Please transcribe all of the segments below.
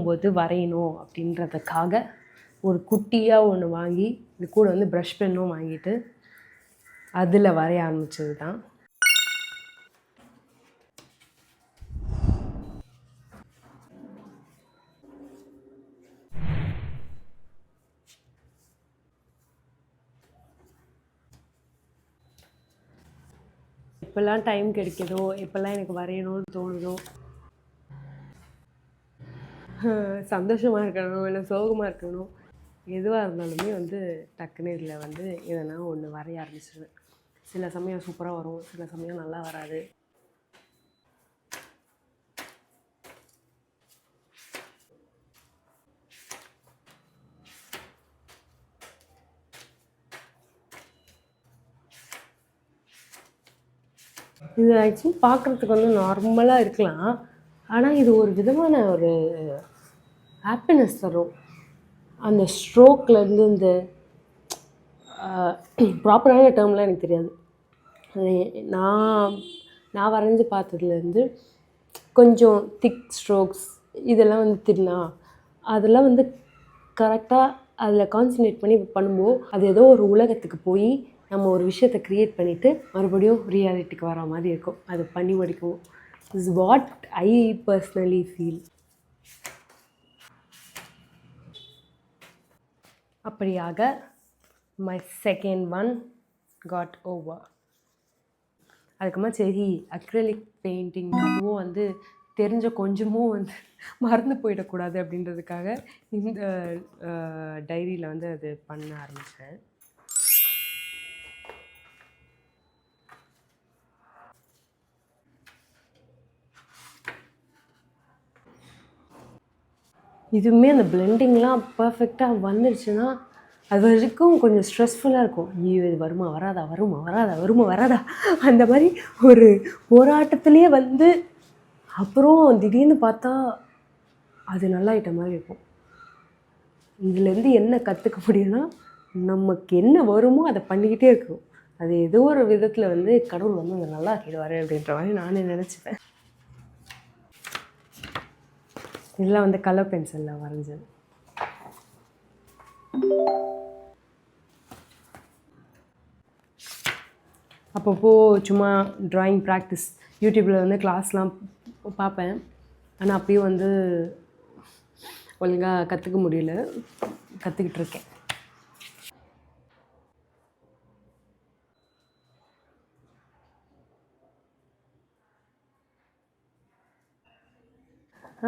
தூங்கும்போது வரையணும் அப்படின்றதுக்காக ஒரு குட்டியாக ஒன்று வாங்கி இது கூட வந்து ப்ரஷ் பென்னும் வாங்கிட்டு அதில் வரைய ஆரம்பித்தது தான். எப்போல்லாம் டைம் கிடைக்குதோ, எப்போல்லாம் எனக்கு வரையணும்னு தோணுதோ, சந்தோஷமாக இருக்கணும் இல்லை சோகமாக இருக்கணும், எதுவாக இருந்தாலுமே வந்து டக்குன்னு இதில் வந்து எதனா ஒன்று வரைய ஆரம்பிச்சிடுவேன். சில சமயம் சூப்பராக வரும், சில சமயம் நல்லா வராது. இது ஆக்சுவலி பார்க்குறதுக்கு வந்து நார்மலாக இருக்கலாம், ஆனால் இது ஒரு விதமான ஒரு ஹாப்பினஸ் தரும். அந்த ஸ்ட்ரோக்லேருந்து இந்த ப்ராப்பரான டேர்ம்லாம் எனக்கு தெரியாது. நான் வரைஞ்சி பார்த்ததுலேருந்து கொஞ்சம் திக் ஸ்ட்ரோக்ஸ் இதெல்லாம் வந்து தின்னா அதெல்லாம் வந்து கரெக்டாக அதில் கான்சன்ட்ரேட் பண்ணி பண்ணும்போது அது ஏதோ ஒரு உலகத்துக்கு போய் நம்ம ஒரு விஷயத்தை க்ரியேட் பண்ணிவிட்டு மறுபடியும் ரியாலிட்டிக்கு வர மாதிரி இருக்கும். அது பண்ணி முடிக்கும். Is what I personally feel. அப்படியாக my second one got over. அதுக்கப்புறமா சரி அக்ரிலிக் பெயிண்டிங் அதுவும் வந்து தெரிஞ்ச கொஞ்சமும் வந்து மறந்து போயிடக்கூடாது அப்படின்றதுக்காக இந்த டைரியில் வந்து அது பண்ண ஆரம்பித்தேன். இதுவுமே அந்த பிளெண்டிங்லாம் பர்ஃபெக்டாக வந்துடுச்சுன்னா அது வரைக்கும் கொஞ்சம் ஸ்ட்ரெஸ்ஃபுல்லாக இருக்கும். ஐயோ இது வருமா வராதா வருமா வராதா வருமா வராதா அந்த மாதிரி ஒரு போராட்டத்துலேயே வந்து அப்புறம் திடீர்னு பார்த்தா அது நல்லா ஆகிட்ட மாதிரி இருக்கும். இதுலேருந்து என்ன கற்றுக்க முடியும்னா நமக்கு என்ன வருமோ அதை பண்ணிக்கிட்டே இருக்கணும். அது ஏதோ ஒரு விதத்தில் வந்து கடவுள் வந்து அதை நல்லா ஆக்கிடுவார் அப்படின்ற மாதிரி நானே நினச்சிப்பேன். இதெல்லாம் வந்து கலர் பென்சிலில் வரைஞ்சது. அப்பப்போ சும்மா ட்ராயிங் ப்ராக்டிஸ் யூடியூப்பில் வந்து கிளாஸ்லாம் பார்ப்பேன். ஆனால் அப்பயும் வந்து ஒழுங்காக கற்றுக்க முடியல, கற்றுக்கிட்டு இருக்கேன்.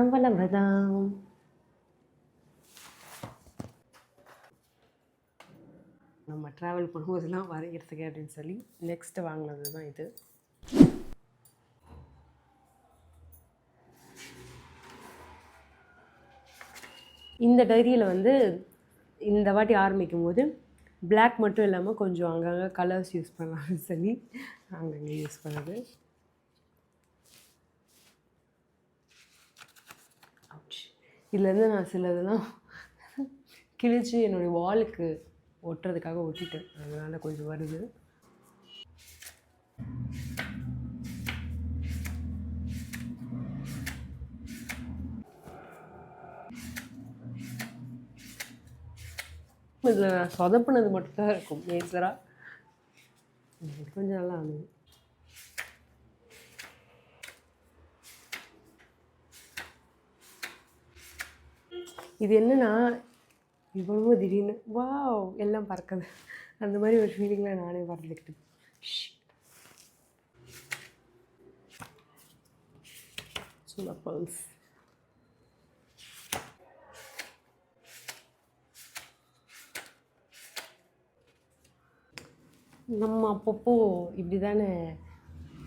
அவ்வளவுதான். நம்ம ட்ராவல் பண்ணும்போதெல்லாம் வரைகிறதுக்கு அப்படின்னு சொல்லி நெக்ஸ்ட்டு வாங்கினது தான் இது. இந்த டைரியில் வந்து இந்த வாட்டி ஆரம்பிக்கும் போது பிளாக் மட்டும் இல்லாமல் கொஞ்சம் அங்கங்கே கலர்ஸ் யூஸ் பண்ணலாம்னு சொல்லி அங்கங்கே யூஸ் பண்ணது. இதுலேருந்து நான் சிலதெல்லாம் கிழிச்சு என்னுடைய வாலுக்கு ஒட்டுறதுக்காக ஒட்டிட்டேன், அதனால் கொஞ்சம் வருது. இதில் நான் சொதப்பினது மட்டும்தான் இருக்கும் நேச்சராக. கொஞ்சம் நல்லா இருந்தது. இது என்னென்னா இவ்வளவு திடீர்னு வாவ் எல்லாம் பறக்குது அந்த மாதிரி ஒரு ஃபீலிங்கில் நானே பறந்துக்கிட்டு. சும்மா பல்ஸ். நம்ம அப்பப்போ இப்படி தானே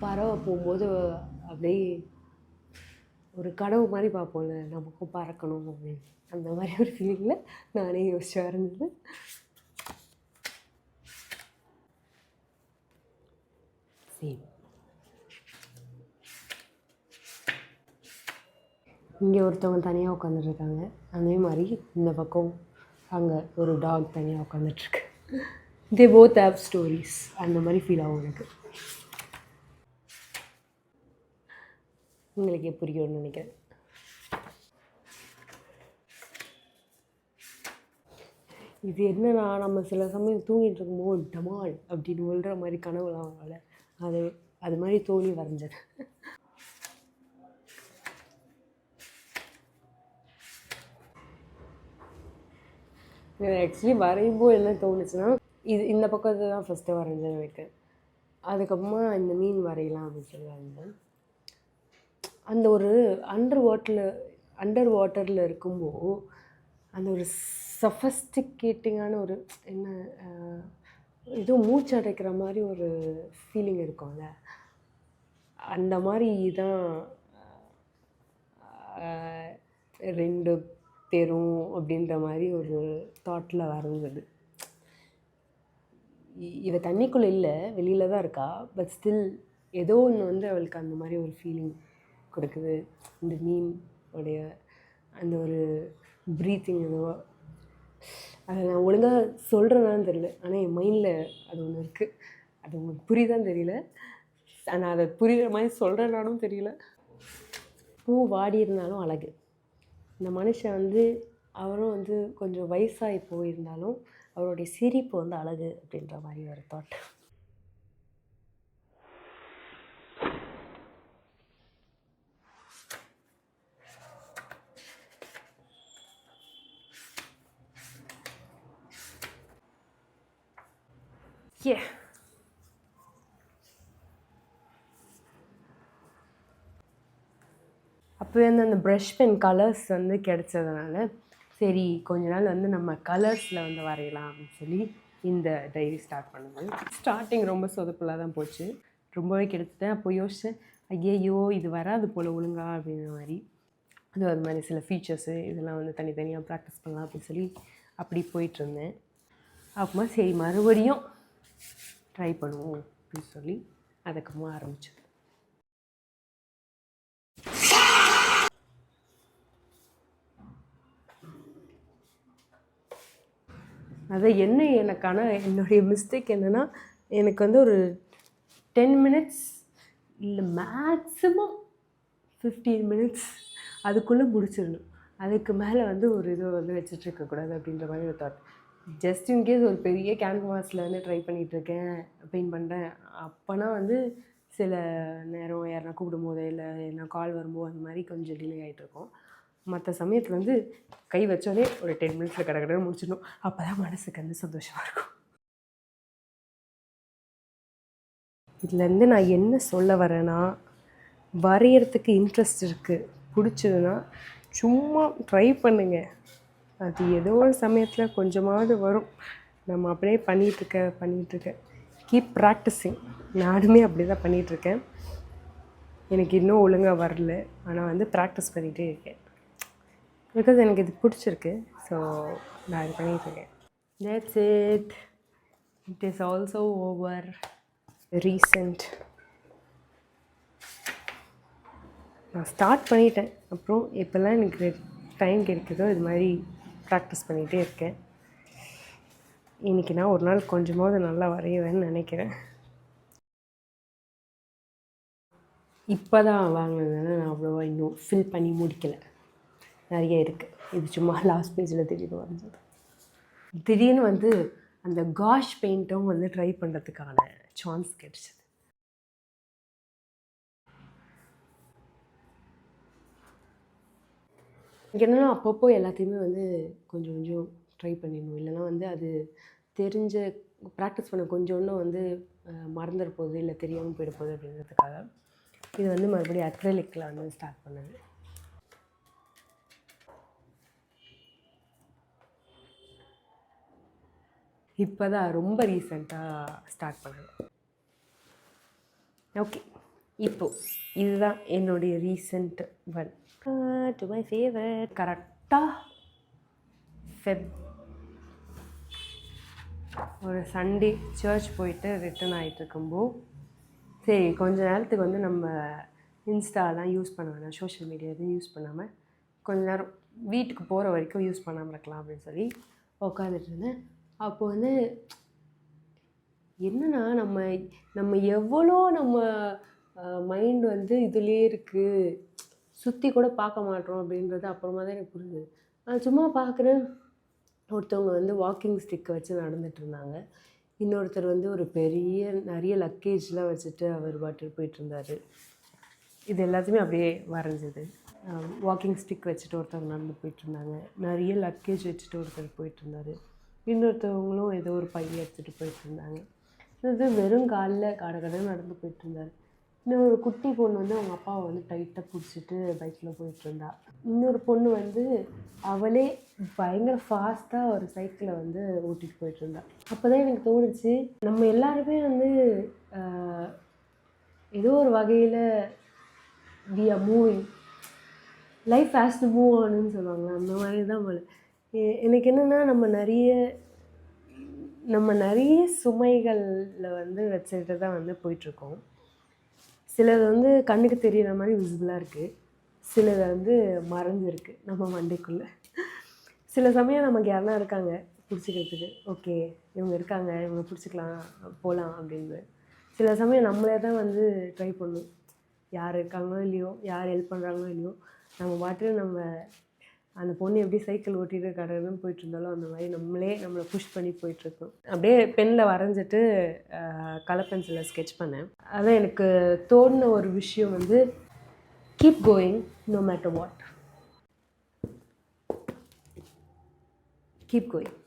பறவை போகும்போது அப்படியே ஒரு கனவு மாதிரி பார்ப்போம்ல, நமக்கும் பறக்கணும் அப்படின்னு. அந்த மாதிரி ஒரு ஃபீலிங்கில் நானே யோசிச்சு வரைஞ்சது. சேம். இங்கே ஒருத்தவங்க தனியாக உட்காந்துட்ருக்காங்க, அதே மாதிரி இந்த பக்கம் அங்கே ஒரு டாக் தனியாக உட்காந்துட்ருக்கு. They both have stories. அந்த மாதிரி ஃபீல் ஆகும் எனக்கு. உங்களுக்கே புரியும்னு நினைக்கிறேன். இது என்னன்னா நம்ம சில சமயம் தூங்கிட்டு இருக்கும்போது டமால் அப்படின்னு விழுற மாதிரி கனவுலாம் வரல, அது மாதிரி தோணி வரைஞ்சது. ஆக்சுவலி வரையும்போது என்ன தோணுச்சுன்னா, இந்த பக்கத்தை தான் ஃபஸ்ட்டு வரைஞ்சேன் எனக்கு. அதுக்கப்புறமா இந்த மீன் வரையலாம் அப்படின்னு சொல்லி வரைஞ்சேன். அந்த ஒரு அண்டர் வாட்டரில் இருக்கும்போது அந்த ஒரு சஃபஸ்டிகேட்டிங்கான ஒரு என்ன ஏதோ மூச்சு அடைக்கிற மாதிரி ஒரு ஃபீலிங் இருக்கும்ல, அந்த மாதிரி தான் 2 பேரும் அப்படின்ற மாதிரி ஒரு தாட்டில் வரைஞ்சது. இவ தண்ணிக்குள்ளே இல்லை, வெளியில் தான் இருக்கா. பட் ஸ்டில் ஏதோ ஒன்று வந்து அவளுக்கு அந்த மாதிரி ஒரு ஃபீலிங் கொடுக்குது. இந்த மீன் உடைய அந்த ஒரு ப்ரீத்திங் ஏதோ, அதை நான் ஒழுங்காக சொல்கிறேனான்னு தெரியல, ஆனால் என் மைண்டில் அது ஒன்று இருக்குது. அது உங்களுக்கு புரியுதான்னு தெரியல, நான் அதை புரிகிற மாதிரி சொல்கிறேனானும் தெரியல. பூ வாடி இருந்தாலும் அழகு. இந்த மனுஷன் வந்து அவரும் வந்து கொஞ்சம் வயசாகி போயிருந்தாலும் அவருடைய சிரிப்பு வந்து அழகு அப்படின்ற மாதிரி ஒரு தாட். ஏ அப்போ வந்து அந்த ப்ரஷ் பென் கலர்ஸ் வந்து கிடச்சதுனால சரி கொஞ்ச நாள் வந்து நம்ம கலர்ஸில் வந்து வரையலாம் அப்படின்னு சொல்லி இந்த டைரி ஸ்டார்ட் பண்ணுவேன். ஸ்டார்டிங் ரொம்ப சொதப்பலாக தான் போச்சு, ரொம்பவே கெடுத்துட்டேன். அப்போ யோசிச்சேன், ஐயையோ இது வராது போல் ஒழுங்கா அப்படின்ற மாதிரி. அது மாதிரி சில ஃபீச்சர்ஸு இதெல்லாம் வந்து தனித்தனியாக ப்ராக்டிஸ் பண்ணலாம் அப்படின்னு சொல்லி அப்படி போயிட்டுருந்தேன். அப்புறமா சரி மறுபடியும் ட்ரை பண்ணுவோம் அப்படின்னு சொல்லி அதுக்கப்புறமா ஆரம்பித்தேன். அதை எனக்கான என்னுடைய மிஸ்டேக் என்னென்னா, எனக்கு வந்து ஒரு 10 மினிட்ஸ் இல்லை மேக்ஸிமம் 15 மினிட்ஸ் அதுக்குள்ளே முடிச்சிடணும். அதுக்கு மேலே வந்து ஒரு இதை வந்து வச்சிட்ருக்கக்கூடாது அப்படின்ற மாதிரி ஒரு தாட். ஜஸ்ட் இன்கேஸ் ஒரு பெரிய கேன்வாஸில் வந்து ட்ரை பண்ணிகிட்ருக்கேன், பெயிண்ட் பண்ணுறேன், அப்போனா வந்து சில நேரம் யாருனா கூப்பிடும்போது இல்லை என்ன கால் வரும்போது அந்த மாதிரி கொஞ்சம் டிலே ஆகிட்ருக்கோம். மற்ற சமயத்தில் வந்து கை வச்சோடனே ஒரு 10 மினிட்ஸில் கடை முடிச்சிடணும். அப்போ தான் மனசுக்கு வந்து சந்தோஷமாக இருக்கும். இதுலேருந்து நான் என்ன சொல்ல வரேன்னா, வரைகிறதுக்கு இன்ட்ரெஸ்ட் இருக்குது, பிடிச்சதுன்னா சும்மா ட்ரை பண்ணுங்கள். அது ஏதோ ஒரு சமயத்தில் கொஞ்சமாவது வரும். நம்ம அப்படியே பண்ணிகிட்ருக்க கீப் ப்ராக்டிஸிங். நானுமே அப்படி தான் பண்ணிகிட்ருக்கேன். எனக்கு இன்னும் ஒழுங்காக வரல, ஆனால் வந்து ப்ராக்டிஸ் பண்ணிகிட்டே இருக்கேன். பிகாஸ் எனக்கு இது பிடிச்சிருக்கு, ஸோ நான் இது பண்ணிகிட்ருக்கேன். That's it. It is also over. Recent நான் ஸ்டார்ட் பண்ணிட்டேன். அப்புறம் எப்போல்லாம் எனக்கு டைம் கிடைக்குதோ இது மாதிரி ப்ராக்டிஸ் பண்ணிகிட்டே இருக்கேன். இன்றைக்கி நான் ஒரு நாள் கொஞ்சமாவது நல்லா வரைவேன்னு நினைக்கிறேன். இப்போ தான் வாங்கினதுனால நான் அவ்வளோவா இன்னும் ஃபில் பண்ணி முடிக்கலை, நிறைய இருக்குது. இது சும்மா லாஸ்ட் பேஜில் திடீர்னு வரைஞ்சது. திடீர்னு வந்து அந்த காஷ் பெயிண்ட்டும் வந்து ட்ரை பண்ணுறதுக்கான சான்ஸ் கிடச்சிது. என்னென்னா அப்பப்போ எல்லாத்தையுமே வந்து கொஞ்சம் கொஞ்சம் ட்ரை பண்ணிடணும், இல்லைனா வந்து அது தெரிஞ்ச ப்ராக்டிஸ் பண்ண கொஞ்சம் இன்னும் வந்து மறந்துட போகுது, இல்லை தெரியாமல் போயிட போகுது அப்படின்றதுக்காக இது வந்து மறுபடியும் அக்ரிலிக்கில் வந்து ஸ்டார்ட் பண்ணது. இப்போ தான் ரொம்ப ரீசெண்டாக ஸ்டார்ட் பண்ணது. ஓகே, இப்போது இதுதான் என்னுடைய recent one to my favourite. கரெக்டாக ஒரு சண்டே சர்ச் போயிட்டு ரிட்டர்ன் ஆகிட்டுருக்கும்போது சரி கொஞ்ச நேரத்துக்கு வந்து நம்ம இன்ஸ்டாலாம் யூஸ் பண்ண வேணாம், சோஷியல் மீடியா எதுவும் யூஸ் பண்ணாமல் கொஞ்ச நேரம் வீட்டுக்கு போகிற வரைக்கும் யூஸ் பண்ணாமல் இருக்கலாம் அப்படின்னு சொல்லி உட்காந்துட்டு இருந்தேன். அப்போ வந்து என்னென்னா நம்ம எவ்வளோ நம்ம மைண்ட் வந்து இதுலேயே இருக்குது, சுற்றி கூட பார்க்க மாட்டோம் அப்படின்றது அப்புறமா தான் எனக்கு புரியுது. நான் சும்மா பார்க்குறேன், ஒருத்தவங்க வந்து வாக்கிங் ஸ்டிக்கை வச்சு நடந்துட்டு இருந்தாங்க. இன்னொருத்தர் வந்து ஒரு நிறைய லக்கேஜ்லாம் வச்சுட்டு அவர் பாட்டுக்கு போயிட்டுருந்தார். இது எல்லாத்தையுமே அப்படியே வரைஞ்சது. வாக்கிங் ஸ்டிக் வச்சுட்டு ஒருத்தவங்க நடந்து போயிட்டுருந்தாங்க. நிறைய லக்கேஜ் வச்சுட்டு ஒருத்தர் போயிட்டுருந்தார். இன்னொருத்தவங்களும் ஏதோ ஒரு பையை எடுத்துகிட்டு போயிட்டுருந்தாங்க. இது வெறும் காலில் கடகடன்னு நடந்து போயிட்டுருந்தார். இன்னொரு குட்டி பொண்ணு வந்து அவங்க அப்பாவை வந்து டைட்டாக பிடிச்சிட்டு பைக்கில் போயிட்டுருந்தா. இன்னொரு பொண்ணு வந்து அவளே பயங்கர ஃபாஸ்ட்டாக ஒரு சைக்கிளை வந்து ஓட்டிகிட்டு போயிட்டுருந்தா. அப்போ தான் எனக்கு தோணுச்சு, நம்ம எல்லாருமே வந்து ஏதோ ஒரு வகையில் we are moving, life has to move ஆனுன்னு சொல்லுவாங்க. அந்த மாதிரி தான் எனக்கு என்னென்னா நம்ம நிறைய சுமைகளில் வந்து வச்சுக்கிட்டு தான் வந்து போயிட்டுருக்கோம். சிலது வந்து கண்ணுக்கு தெரிகிற மாதிரி விசிபிளாக இருக்குது, சிலது வந்து மறைஞ்சிருக்கு நம்ம மண்டைக்குள்ளே. சில சமயம் நமக்கு யாருனா இருக்காங்க பிடிச்சிக்கிறதுக்கு, ஓகே இவங்க இருக்காங்க, இவங்க பிடிச்சிக்கலாம் போகலாம் அப்படின்னு. சில சமயம் நம்மளே தான் வந்து ட்ரை பண்ணணும், யார் இருக்காங்களோ இல்லையோ, யார் ஹெல்ப் பண்ணுறாங்களோ இல்லையோ, நம்ம பாட்டு அந்த பொண்ணு எப்படி சைக்கிள் ஓட்டிகிட்டு கடன்னு போயிட்டு இருந்தாலும் அந்த மாதிரி நம்மளை புஷ் பண்ணி போயிட்டுருக்கோம். அப்படியே பெனில் வரைஞ்சிட்டு கலர் பென்சிலில் ஸ்கெட்ச் பண்ணேன். அதான் எனக்கு தோணின ஒரு விஷயம் வந்து, keep going no matter what, keep going.